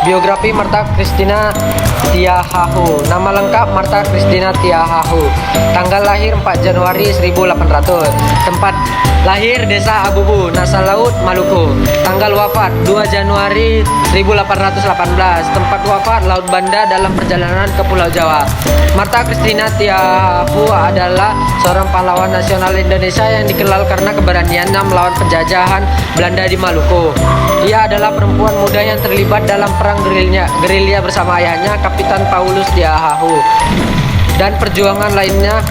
Biografi Martha Christina Tiahahu. Nama lengkap Martha Christina Tiahahu. Tanggal lahir 4 Januari 1800. Tempat lahir Desa Abubu, Nasal Laut, Maluku. Tanggal wafat 2 Januari 1818. Tempat wafat Laut Banda dalam perjalanan ke Pulau Jawa. Martha Christina Tiahahu adalah seorang pahlawan nasional Indonesia yang dikenal karena keberaniannya melawan penjajahan Belanda di Maluku. Ia adalah perempuan muda yang terlibat dalam perang gerilya bersama ayahnya, Kapitan Paulus Tiahahu, dan perjuangan lainnya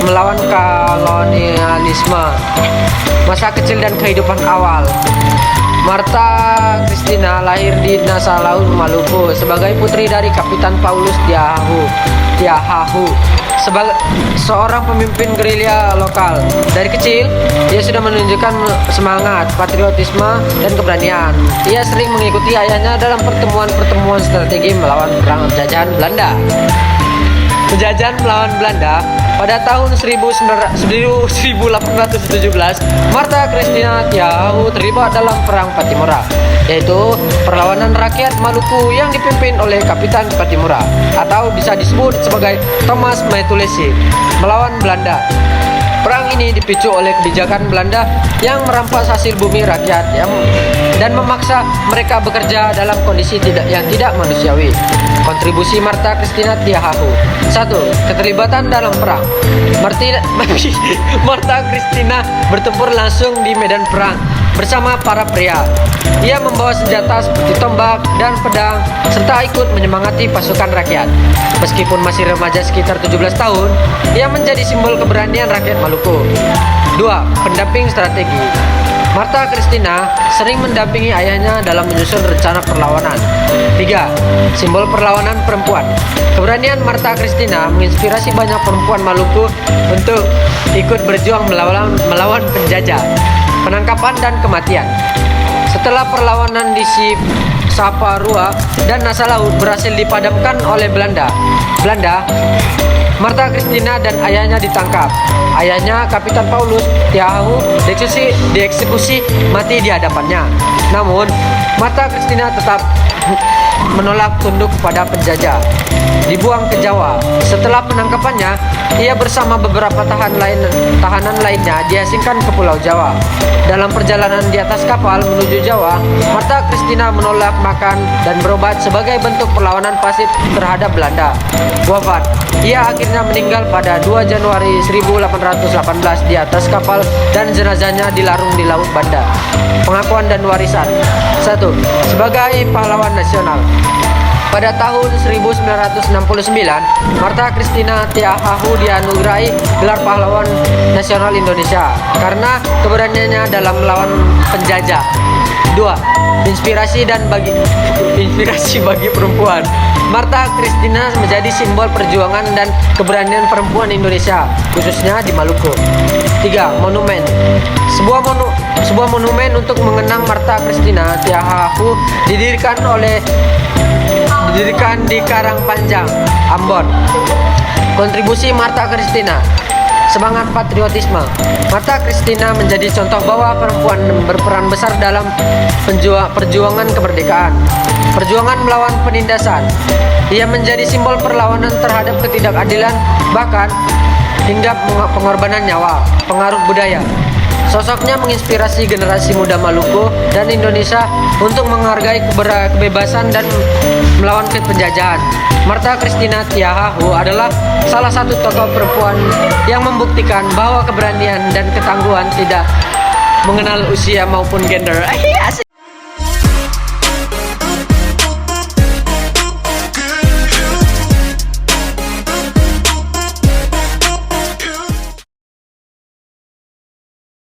melawan kolonialisme. Masa kecil dan kehidupan awal. Martha Christina lahir di Nasal Laut, Maluku sebagai putri dari Kapitan Paulus Tiahahu. Sebagai seorang pemimpin gerilya lokal, dari kecil ia sudah menunjukkan semangat, patriotisme, dan keberanian. Ia sering mengikuti ayahnya dalam pertemuan-pertemuan strategi melawan perang penjajahan Belanda. Penjajahan melawan Belanda pada tahun 1817, Martha Christina Tiahahu terlibat dalam Perang Patimura, yaitu perlawanan rakyat Maluku yang dipimpin oleh Kapitan Patimura, atau bisa disebut sebagai Thomas Matulesi, melawan Belanda. Perang ini dipicu oleh kebijakan Belanda yang merampas hasil bumi rakyat dan memaksa mereka bekerja dalam kondisi yang tidak manusiawi. Kontribusi Martha Christina Tiahahu. 1. Keterlibatan dalam perang. Martha Christina bertempur langsung di medan perang bersama para pria. Ia membawa senjata seperti tombak dan pedang serta ikut menyemangati pasukan rakyat. Meskipun masih remaja sekitar 17 tahun, ia menjadi simbol keberanian rakyat Maluku. 2. Pendamping strategi. Martha Christina sering mendampingi ayahnya dalam menyusun rencana perlawanan. 3. Simbol perlawanan perempuan. Keberanian Martha Christina menginspirasi banyak perempuan Maluku untuk ikut berjuang melawan penjajah, penangkapan, dan kematian. Setelah perlawanan di Saparua dan Nasal Laut berhasil dipadamkan oleh Belanda, Martha Christina dan ayahnya ditangkap. Ayahnya, Kapitan Paulus Tiahahu, dieksekusi mati di hadapannya. Namun, Martha Christina tetap menolak tunduk kepada penjajah. Dibuang ke Jawa. Setelah penangkapannya, ia bersama beberapa tahanan lainnya diasingkan ke Pulau Jawa. Dalam perjalanan di atas kapal menuju Jawa, Martha Christina menolak makan dan berobat sebagai bentuk perlawanan pasif terhadap Belanda. Wafat. Ia akhirnya meninggal pada 2 Januari 1818 di atas kapal dan jenazahnya dilarung di Laut Banda. Pengakuan dan warisan. 1. Sebagai pahlawan nasional. Pada tahun 1969, Martha Christina Tiahahu dianugerahi gelar pahlawan nasional Indonesia karena keberaniannya dalam melawan penjajah. 2. Inspirasi bagi perempuan. Martha Christina menjadi simbol perjuangan dan keberanian perempuan Indonesia, khususnya di Maluku. 3. Monumen. Sebuah monumen untuk mengenang Martha Christina Tiahahu didirikan di Karangpanjang, Ambon. Kontribusi Martha Christina. Semangat patriotisme. Martha Christina menjadi contoh bahwa perempuan berperan besar dalam perjuangan kemerdekaan, perjuangan melawan penindasan. Ia menjadi simbol perlawanan terhadap ketidakadilan, bahkan hingga pengorbanan nyawa. Pengaruh budaya. Sosoknya menginspirasi generasi muda Maluku dan Indonesia untuk menghargai kebebasan dan melawan penjajahan. Martha Christina Tiahahu adalah salah satu tokoh perempuan yang membuktikan bahwa keberanian dan ketangguhan tidak mengenal usia maupun gender.